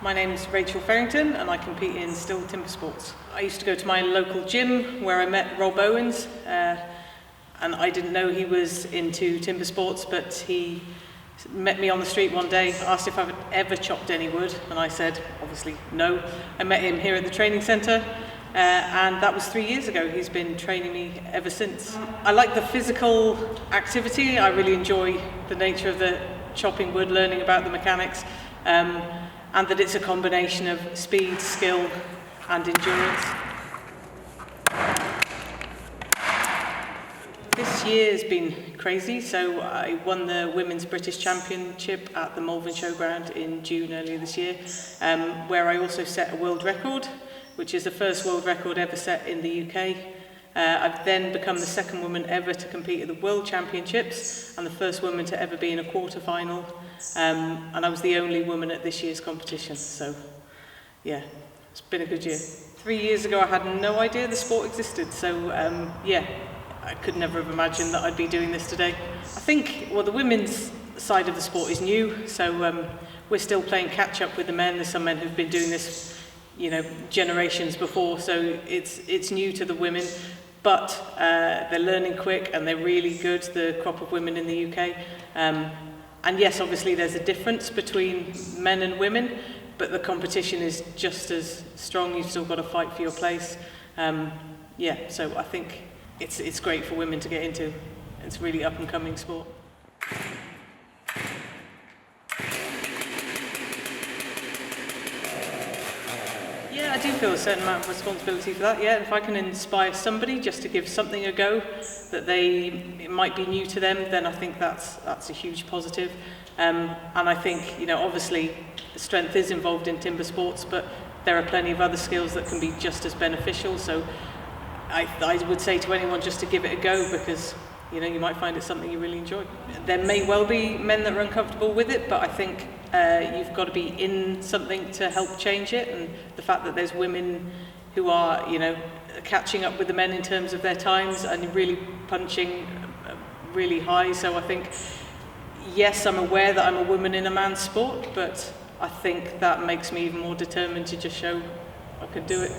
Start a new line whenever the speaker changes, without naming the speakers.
My name's Rachel Ferrington and I compete in still timber sports. I used to go to my local gym where I met Rob Owens and I didn't know he was into timber sports, but he met me on the street one day, asked if I've ever chopped any wood, and I said obviously no. I met him here at the training centre and that was 3 years ago. He's been training me ever since. I like the physical activity. I really enjoy the nature of the chopping wood, learning about the mechanics. And that it's a combination of speed, skill and endurance. This year's been crazy, so I won the Women's British Championship at the Malvern Showground in June earlier this year, where I also set a world record, which is the first world record ever set in the UK. I've then become the second woman ever to compete at the World Championships and the first woman to ever be in a quarter-final. And I was the only woman at this year's competition, so yeah, it's been a good year. 3 years ago I had no idea the sport existed, so yeah, I could never have imagined that I'd be doing this today. I think, well, the women's side of the sport is new, so we're still playing catch-up with the men. There's some men who've been doing this, you know, generations before, so it's new to the women. But they're learning quick and they're really good, the crop of women in the UK. And yes, obviously there's a difference between men and women, but the competition is just as strong. You've still got to fight for your place. Yeah, so I think it's great for women to get into. It's a really up and coming sport. Yeah, I do feel a certain amount of responsibility for that, yeah. If I can inspire somebody just to give something a go, that it might be new to them, then I think that's a huge positive. And I think, you know, obviously strength is involved in timber sports, but there are plenty of other skills that can be just as beneficial. So I would say to anyone just to give it a go, because, you know, you might find it's something you really enjoy. There may well be men that are uncomfortable with it, but I think you've got to be in something to help change it, and the fact that there's women who are, you know, catching up with the men in terms of their times and really punching really high. So I think, yes, I'm aware that I'm a woman in a man's sport, but I think that makes me even more determined to just show I could do it.